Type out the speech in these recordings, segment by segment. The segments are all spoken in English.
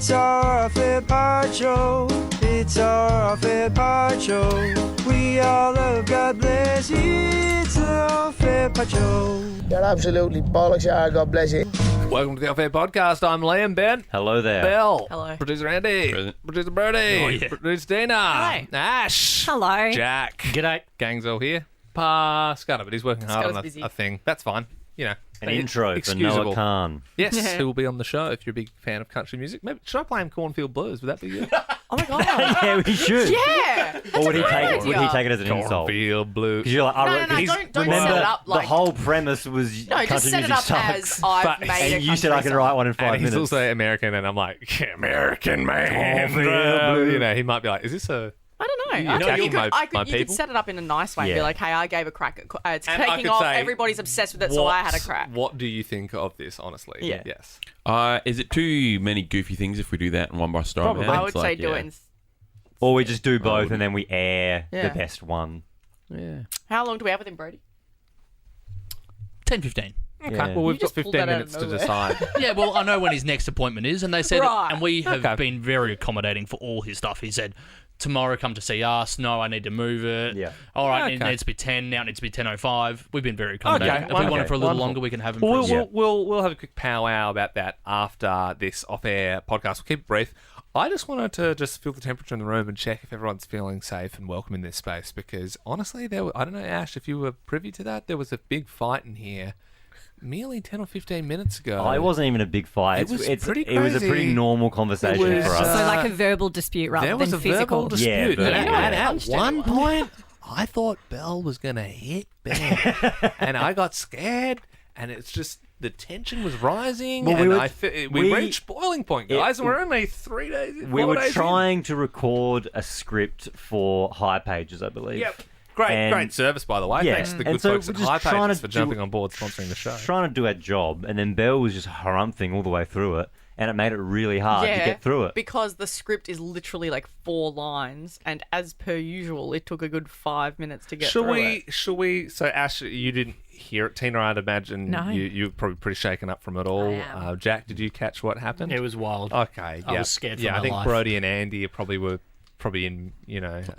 It's our fair part show. It's our fair part show. We all love God bless you. It's our fair part show. You're absolutely bollocks, yeah, God bless you. Welcome to the Off-Air Podcast. I'm Liam, Ben. Hello there. Belle. Hello. Producer Andy. Present. Producer Birdie. Oh, yeah. Producer Dina. Hi. Ash. Hello. Jack. G'day. Gang's all here. Scudda, but he's working hard Scudda's on busy. a thing. That's fine. You know. An intro for excusable. Noah Khan. Yes, who will be on the show if you're a big fan of country music. Maybe should I play him Cornfield Blues? Would that be good? Oh my god. Yeah, we should. Yeah. Or would he idea. take it as an insult? Cornfield Blues. Because you're like, don't remember, set it up like... the whole premise was No, just country set it music up sucks. as I've But- made a And you said I can write one in 5 And minutes. he's also American, and I'm like, American man. Cornfield Blues. You know, he might be like, is this a... I don't know. You're I think attacking my you could people? set it up in a nice way and be Yeah. like, hey, I gave a crack at it's And I taking could off. say, Everybody's obsessed with it, so I had a crack. What do you think of this, honestly? Yeah. Yes. Is it too many goofy things if we do that in one by style? Probably. I would say do it in... Or we just do both and then we air Yeah. the best one. Yeah. How long do we have with him, Brody? 10, 15. Okay, Yeah. well, we've You got just pulled 15 that out minutes of to nowhere. decide. Yeah, well, I know when his next appointment is, and they said, Right. and we have Okay. been very accommodating for all his stuff. He said, tomorrow come to see us. No, I need to move it. Yeah. All right, it Okay. needs to be 10. Now it needs to be 10:05. We've been very accommodating. Okay, If we want him for a little wonderful. longer, we can have him Well, for a we'll have a quick powwow about that after this off-air podcast. We'll keep it brief. I just wanted to just feel the temperature in the room and check if everyone's feeling safe and welcome in this space, because honestly, I don't know, Ash, if you were privy to that, there was a big fight in here merely 10 or 15 minutes ago. Oh, it wasn't even a big fight. It was pretty It was a pretty crazy. normal conversation It was, for us. So like a verbal dispute rather There than was a physical. verbal dispute. Yeah, and verbal. at one point, I thought Belle was going to hit Ben. And I got scared, and it's just the tension was rising. Well, and we we- reached boiling point, guys. and we're only 3 days in. We 4 were days in. trying to record a script for High Pages, I believe. Yep. Great And- service, by the way. Yeah. Thanks to the And good so folks we're at just High trying Pages to for do- jumping on board sponsoring the show. Trying to do our job, and then Belle was just harumphing all the way through it, and it made it really hard to get through it. Because the script is literally like 4 lines, and as per usual, it took a good 5 minutes to get through it. Should we? So, Ash, you didn't hear it. Tina, I'd imagine No. you're probably pretty shaken up from it all. I am. Jack, did you catch what happened? It was wild. Okay, I yeah. was scared for Yeah, my I think life. Brody and Andy were probably in,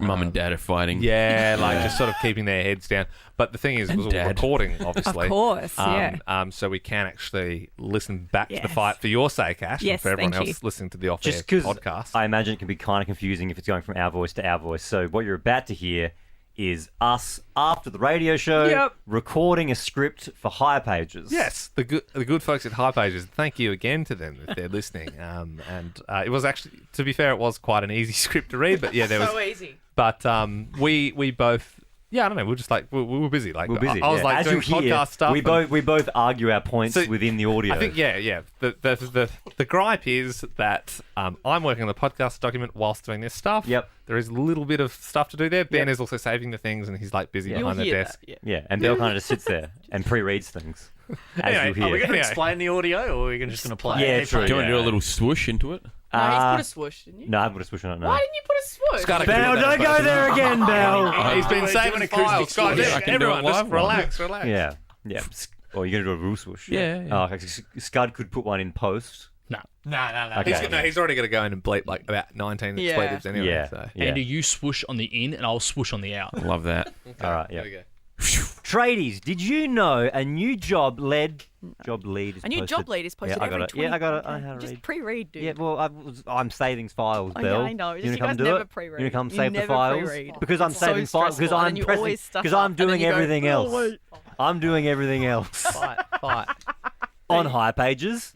Mum and Dad are fighting. Yeah, like just sort of keeping their heads down. But the thing is, it was all Dad. recording, obviously. Of course, yeah. So we can actually listen back to the Yes. fight for your sake, Ash, and Yes, for everyone thank else you. listening to the off-air Just because podcast. I imagine it can be kind of confusing if it's going from our voice to our voice. So what you're about to hear is us after the radio show Yep. recording a script for High Pages. Yes, the good folks at High Pages. Thank you again to them if they're listening. It was actually, to be fair, it was quite an easy script to read. But yeah, there was. So easy. But we both. Yeah, I don't know. We're just like we were busy. Like We're busy. I was yeah. like As doing you hear, podcast stuff. We and- both argue our points So, within the audio. I think yeah. The gripe is that I'm working on the podcast document whilst doing this stuff. Yep. There is a little bit of stuff to do there. Ben is also saving the things, and he's like busy Yeah. behind the You'll hear desk. that, yeah. Yeah, and Belle kind of just sits there and pre-reads things as Anyway, you hear. are we gonna- explain the audio, or are we just going to play Yeah, it? true. Do you want to do a little swoosh into it? No, he's put a swoosh, didn't you? No, I haven't put a swoosh on it. No. Why didn't you put a swoosh? Scudda, Belle, don't go there again, Belle. He's been Doing saving a files. acoustic Guys, swoosh. I can do everyone, a just live one. relax. Yeah. Or you're going to do a rule swoosh? Yeah. Oh, okay. Scud could put one in post. No. Okay. He's already got to go in and bleep like about 19 Yeah. expletives anyway. Yeah. So. Yeah. Andy, you swoosh on the in, and I'll swoosh on the out. Love that. All right, yeah. There we go. Tradies, did you know a new job lead is A new posted? job lead is posted Yeah, I got every it. 20 Yeah, I got it. I know how to Just read. pre-read, dude. Yeah, well, I'm saving files, Oh, yeah, Belle. I know. You Just want you to come guys do never it? pre-read. You want to come You save the never files? pre-read. Because I'm It's so saving files. Because stressful, and I'm then you pressing. always stuff Because up, I'm and then doing you go, everything "Oh, else. wait." I'm doing everything else Fight. on High Pages.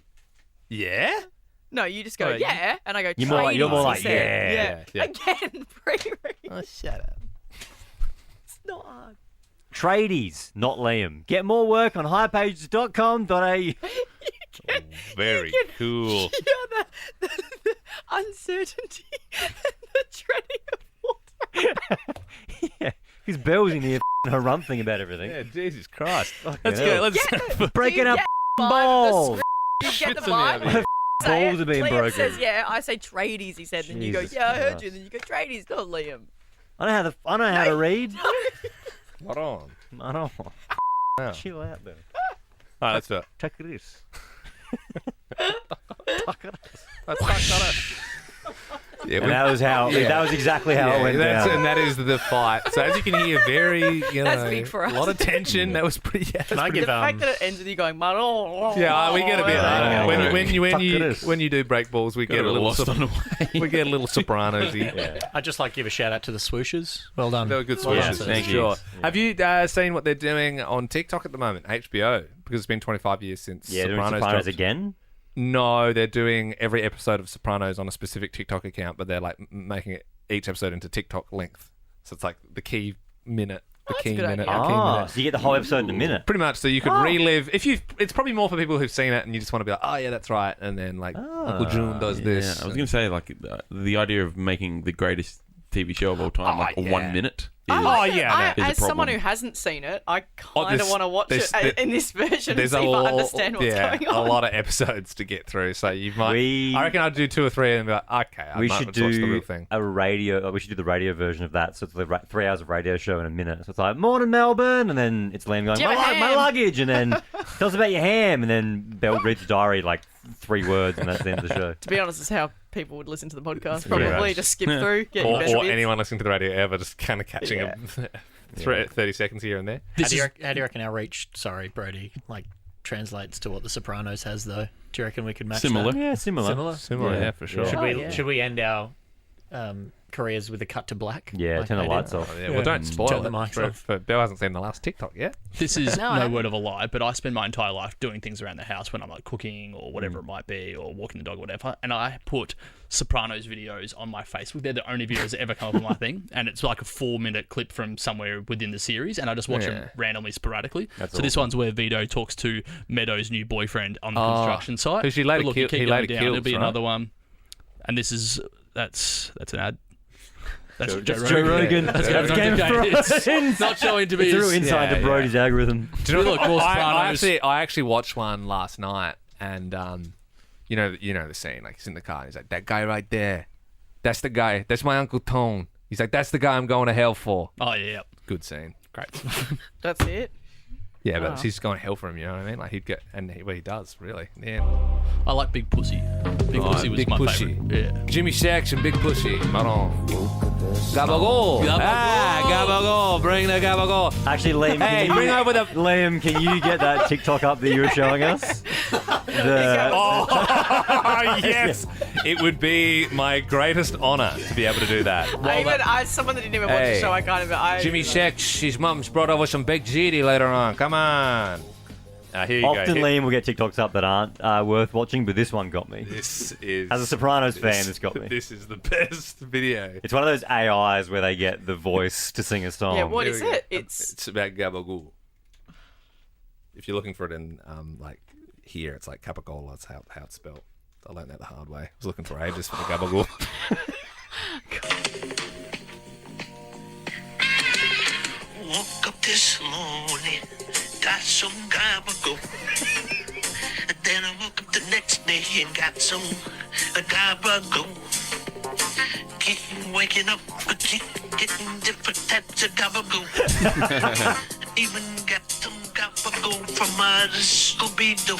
Yeah? No, you just go, Alright, yeah, and I go, You're more like- you're more tradies, like, he said. yeah, yeah. Again, pre-read. Oh, shut up. It's not hard. Tradies, not Liam. Get more work on highpages.com.au. Very cool. Yeah, the uncertainty and the treading of water. Yeah, because Belle's in here harumphing about everything. Yeah, Jesus Christ. Fucking Let's hell. go. Let's Breaking Do you up get the vibe of the balls. script? You get the Shits in there, vibe? man. Say Balls it. are being Liam broken. says, yeah, I say tradies, he said. Then you go, Jesus yeah, I heard Christ. you. Then you go, tradies, not Liam. I know how to read. What on? I know. Oh. Chill out, Belle. All right, let's do it. Take this. Yeah, And that was exactly how it went down. and that is the fight. So as you can hear, very That's big for a us. lot of tension. That was pretty. Can I The give fact that it ends with you going, Yeah, we get a bit. When you do break balls, we get a little lost on the way. we get a little Sopranos-y. I'd just like to give a shout out to the swooshes. Well done. They were good Well done, swooshes, sir. Thank you. sure. Have you seen what they're doing on TikTok at the moment? HBO, because it's been 25 years since Yeah, doing Sopranos Sopranos dropped. again. No, they're doing every episode of Sopranos on a specific TikTok account, but they're like making it each episode into TikTok length. So it's like the key minute, the that's a key good minute, idea. the key minute. So you get the whole episode in a minute. Pretty much, so you could relive. It's probably more for people who've seen it and you just want to be like, oh yeah, that's right, and then like Uncle June does this. Yeah, I was going to say, like, the idea of making the greatest TV show of all time, like, 1 minute. As is a someone problem. who hasn't seen it, I kind of this- want to watch this- it in this version and There's see if I understand what's going on. a lot of episodes to get through, so you might. I reckon I'd do 2 or 3 and be like, okay, I We might should watch the real do thing. a radio. We should do the radio version of that. So it's the 3 hours of radio show in a minute. So it's like morning Melbourne, and then it's Liam going Do you have a my ham?" luggage, and then tell us about your ham, and then Belle reads the diary like 3 words, and that's the end of the show. To be honest, it's how people would listen to the podcast. pretty Probably much. just skip through, get your best Or bits. anyone listening to the radio ever, just kind of catching Yeah. 30 seconds here and there. How do you reckon our reach, Brody, translates to what The Sopranos has, though? Do you reckon we could match Similar. that? Yeah, similar. Similar, yeah, for sure. Should we end our careers with a cut to black? Yeah, like turn the they lights did? off. Yeah, well, don't spoil Turn the it. mics off. But Belle hasn't seen the last TikTok yet. This is No, I no haven't. word of a lie, but I spend my entire life doing things around the house when I'm like cooking or whatever it might be, or walking the dog or whatever. And I put Sopranos videos on my Facebook. They're the only videos that ever come up on my thing, and it's like a 4-minute clip from somewhere within the series, and I just watch them randomly, sporadically. So this one's where Vito talks to Meadows' new boyfriend on the construction site. Who she later But look, kill- you keep he going later down, kills, there'll be right? another one, and this is that's an ad. That's Joe Rogan. That's That's Game of Thrones. It's not showing to be It's a real as- insight to Brody's algorithm. Do you know Look, what? more I Sopranos. actually watched one last night, and you know the scene. Like he's in the car, and he's like, "That guy right there, that's the guy. That's my Uncle Tone." He's like, "That's the guy I'm going to hell for." Oh yeah. Good scene. Great. That's it. Yeah, but she's going to hell for him. You know what I mean? Like he'd get, and he does really. Yeah. I like Big Pussy. Big Pussy was Big my Pussy. favorite. Yeah. Jimmy Shacks and Big Pussy. Maron. Gabagool. Gabagool. Bring the gabagool. Actually, Liam, Hey, bring over the. Liam, can you get that TikTok up that you were showing us? Oh, yes. It would be my greatest honour to be able to do that. Someone that didn't even watch the show, I kind of. Jimmy Shacks, his mum's brought over some baked ziti later on. Come on. Here you Often go. Liam will get TikToks up that aren't worth watching, but this one got me. This is. As a Sopranos fan, this got me. This is the best video. It's one of those AIs where they get the voice to sing a song. Yeah, what Here is we go. it? It's about gabagool. If you're looking for it in like here, it's like capicola. That's how it's spelled. I learned that the hard way. I was looking for ages for the gabagool. Woke up this morning, got some gabagool. And then I woke up the next day and got some gabagool. Keep waking up, keep getting different types of gabagool. Even got some gabagool from Scooby-Doo.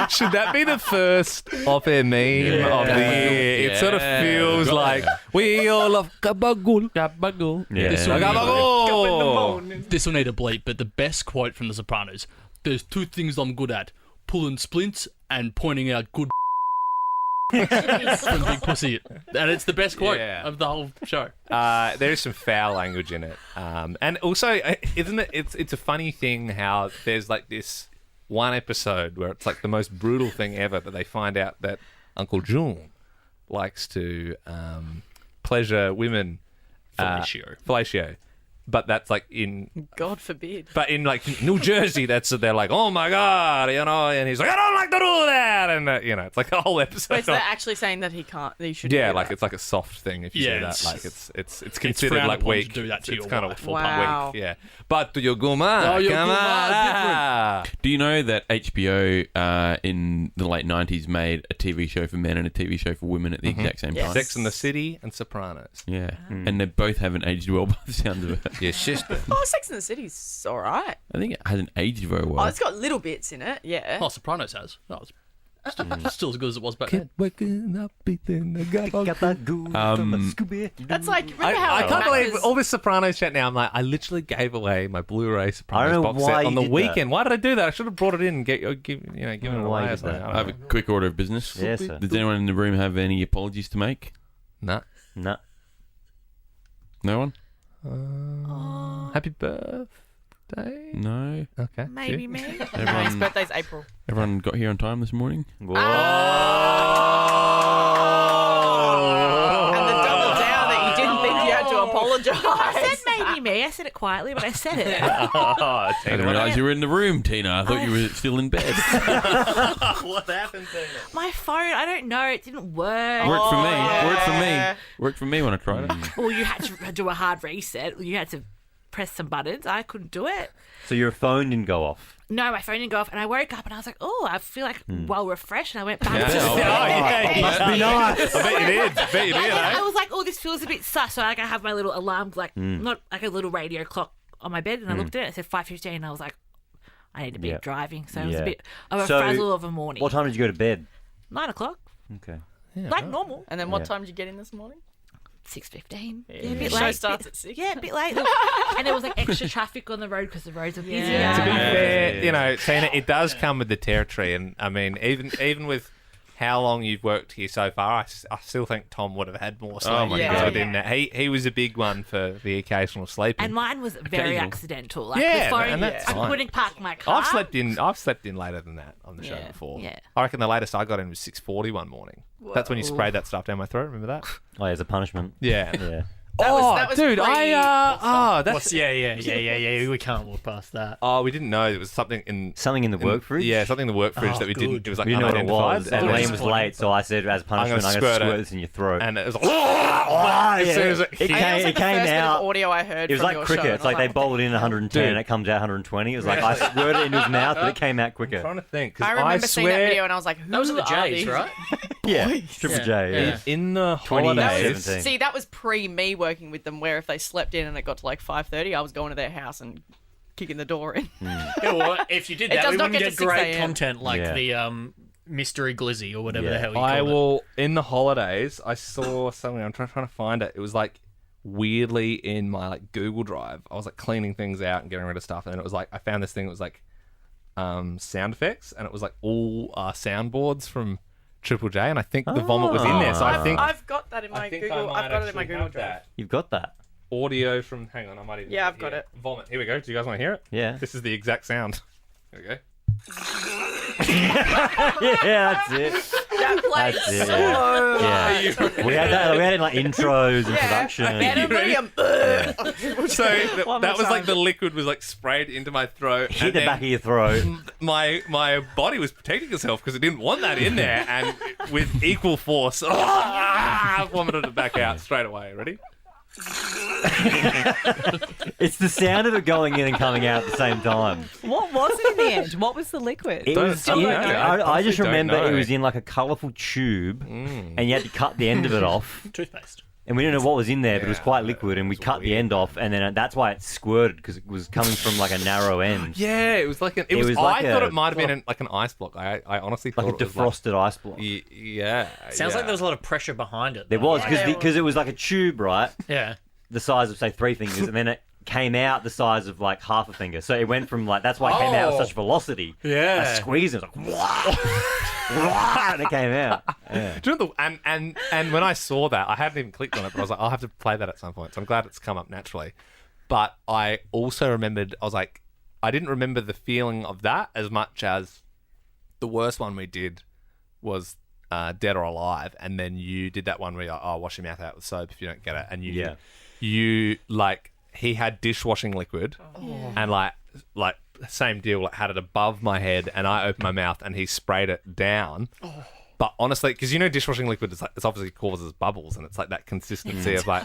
Should that be the first off-air meme of the year? It sort of feels like we all love gabagool. Gabagool. Yeah. This will, Gabagool. this will need a bleep, but the best quote from The Sopranos: "There's 2 things I'm good at: pulling splints and pointing out good." From Big Pussy, and it's the best quote of the whole show. There is some foul language in it, and also, isn't it? It's a funny thing how there's like this one episode where it's like the most brutal thing ever, but they find out that Uncle June likes to pleasure women. Fellatio. But that's like in God forbid. But in like New Jersey, they're like, oh my god, you know, and he's like, I don't like to do that, and you know, it's like a whole episode. Wait, so they're actually saying that he can't. He shouldn't. Yeah, do like that. it's like a soft thing if you Yeah, say that. it's- Like it's considered frowned like upon to weak. do that to it's your kind wife. of Wow. weak. Yeah, but to your guma, Oh, your come guma, on. Do you know that HBO in the late 90s made a TV show for men and a TV show for women at the exact same Yes. time? Sex and the City and Sopranos. Yeah. And they both haven't aged well by the sound of it. Your sister. Oh, Sex and the City's alright. I think it hasn't aged very Oh, well. it's got little bits in it. Yeah. Oh, Sopranos has. Oh, it's Still as good as it was back then. Waking up, eating the That's like, remember how I like, can't believe Macca's- all this Sopranos chat now. I'm like, I literally gave away my Blu-ray Sopranos I don't know box why set you on the did that. weekend. Why did I do that? I should have brought it in and given it know why away. you or did something. that. I I have a don't know. quick order of business. Yes, sir. Does anyone in the room have any apologies to make? Nah. No. No one? Happy birthday. No. Okay. Maybe cute. me. No, his Everyone, birthday's April. everyone got here on time this morning? Whoa. And the double down that you didn't think you had to apologise. I said maybe me. I said it quietly, but I said it. I didn't realise you were in the room, Tina. I thought you were still in bed. What happened, Tina? My phone, I don't know. It didn't work. Worked for me. yeah. Worked for me. Worked for me when I tried it. Well, you had to do a hard reset. You had to press some buttons. I couldn't do it. So your phone didn't go off? No, my phone didn't go off, and I woke up and I was like, "Oh, I feel like well refreshed." And I went back to Oh, sleep. yeah. Must be nice. I bet you did. I bet you did, And then eh? I was like, "Oh, this feels a bit sus." So like, I have my little alarm, like not like a little radio clock on my bed, and I looked at it. It said 5:15, and I was like, "I need to be Yeah. driving." So it was Yeah. a bit of a So, frazzle of a morning. What time did you go to bed? 9:00, Okay. like normal. And then what Yeah. time did you get in this morning? 6:15. Yeah, Yeah. a bit Show late. starts at 6. Yeah, a bit late. And there was like extra traffic on the road because the roads are busy. Yeah. To be Yeah. fair, you know, Tina, it does come with the territory, and I mean, even with how long you've worked here so far, I still think Tom would have had more sleep. Oh my God. within that. He was a big one for the occasional sleeping. And mine was very Occasional. accidental. Like Yeah, the phone, and that's I fine. couldn't park my car. I've slept in later than that on the show Yeah, before. yeah. I reckon the latest I got in was 6:40 one morning. That's when you sprayed that stuff down my throat. Remember that? Oh, as a punishment. Yeah. Yeah. That was dude, pre- that's Yeah. We can't look past that. Oh, we didn't know there was something in Something in the work fridge? Yeah, something in the work fridge Oh, that we didn't. good. It was like We didn't know what it unidentified. was. And Oh, Liam was disappointing. late, so I said, as a punishment, I'm going to squirt this in your throat. and it was like, As soon as it it I think came, was like it the came first bit out. of audio I heard It was from like your cricket. show, It's like they bowled in 110 and it comes out 120. It was like I squirted it into his mouth, but it came out I'm quicker. trying to think. 'Cause I remember seeing that swear video and I was like, who Those are the are Jays, these? right? Yeah, Triple J. Yeah. in the 2017. holidays. See, that was pre me working with them, where if they slept in and it got to like 5:30, I was going to their house and kicking the door in. Yeah, well, if you did It that, does we not wouldn't get get to 6 great a.m. content like Yeah. the mystery glizzy or whatever Yeah. the hell you I called it. will in the holidays. I saw something. I'm trying to find it. It was like weirdly in my like Google Drive. I was like cleaning things out and getting rid of stuff, and then it was like I found this thing. It was like sound effects, and it was like all soundboards from Triple J, and I think the vomit was in there. So I think I've got that in my Google. I've got it in my Google Drive. You've got that. audio from. Hang on, I might even. Yeah, have I've got here. it. Vomit. Here we go. Do you guys want to hear it? Yeah. This is the exact sound. Here we go. Yeah, that's it. That played That's it. so Yeah. We had that. We had it in like intros and production. And William. So that was like the liquid was like sprayed into my throat. Hit and the then back of your throat. My body was protecting itself because it didn't want that in there, and with equal force, vomited it back out straight away. Ready? It's the sound of it going in and coming out at the same time. What was it in the end? What was the liquid? It was. Still don't know. I just Honestly don't remember know. it was in like a colourful tube, and you had to cut the end of it off. Toothpaste. And we didn't know what was in there, but it was Yeah, quite liquid, and we cut the end off, and then that's why it squirted because it was coming from like a narrow end, Yeah, it was like an. It was. was like I thought a- it might have been like an ice block. I honestly thought like a it was defrosted ice block. yeah. Sounds like there was a lot of pressure behind it. There though. was Yeah. because it was like a tube, right? Yeah. The size of say 3 fingers, and then it came out the size of like half a finger. So it went from like that's why it came out with such velocity. Yeah. I squeezed it, it was like and it came out. Yeah. Do you know and when I saw that, I hadn't even clicked on it, but I was like, I'll have to play that at some point. So I'm glad it's come up naturally. But I also remembered, I was like, I didn't remember the feeling of that as much as the worst one we did was Dead or Alive, and then you did that one where you're like, oh, wash your mouth out with soap if you don't get it, and you like he had dishwashing liquid, and like same deal, like had it above my head, and I opened my mouth, and he sprayed it down. But honestly, because you know dishwashing liquid is like it's obviously causes bubbles, and it's like that consistency of like,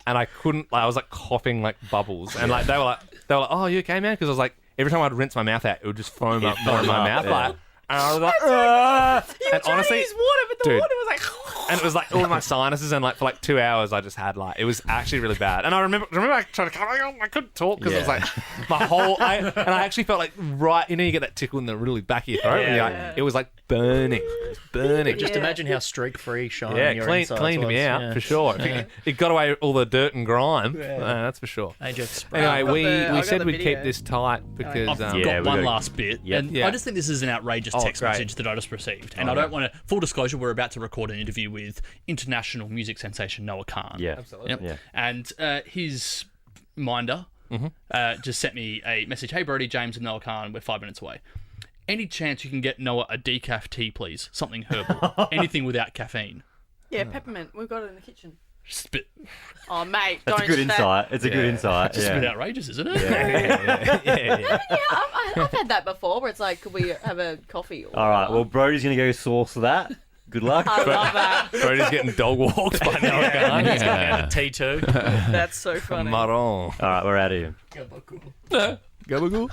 and I couldn't like I was like coughing like bubbles, and like they were like, oh, you okay, man? Because I was like every time I'd rinse my mouth out, it would just foam up more in my mouth, like. And I was like, You were and trying honestly, to use water, but the dude, water was like. and it was like all my sinuses, and like for like 2 hours, I just had like it was actually really bad. And I remember I tried to I couldn't talk because it was like my whole and I actually felt like you get that tickle in the really back of your throat. And it was like burning. Just imagine how streak-free Sean. Yeah, cleaned me out for sure. It got away all the dirt and grime. That's for sure. Anyway, we said we'd keep this tight because I've got one last bit, and I just think this is an outrageous text message that I just received, and I don't want to. Full disclosure: we're about to record an interview with international music sensation Noah Khan. Yeah, absolutely. Yep. And his minder just sent me a message. Hey, Brody, James, and Noah Khan. We're 5 minutes away. Any chance you can get Noah a decaf tea, please? Something herbal. Anything without caffeine. Yeah, peppermint. We've got it in the kitchen. Spit. Oh, mate, That's a good insight. It's a good insight. It's a bit outrageous, isn't it? I've had that before where it's like, could we have a coffee? All right, well, Brody's going to go source that. Good luck. I love that. Brody's getting dog walked by Noah Khan. He's got out a T2. That's so funny. Maron. All right, we're out of here. Gabagool.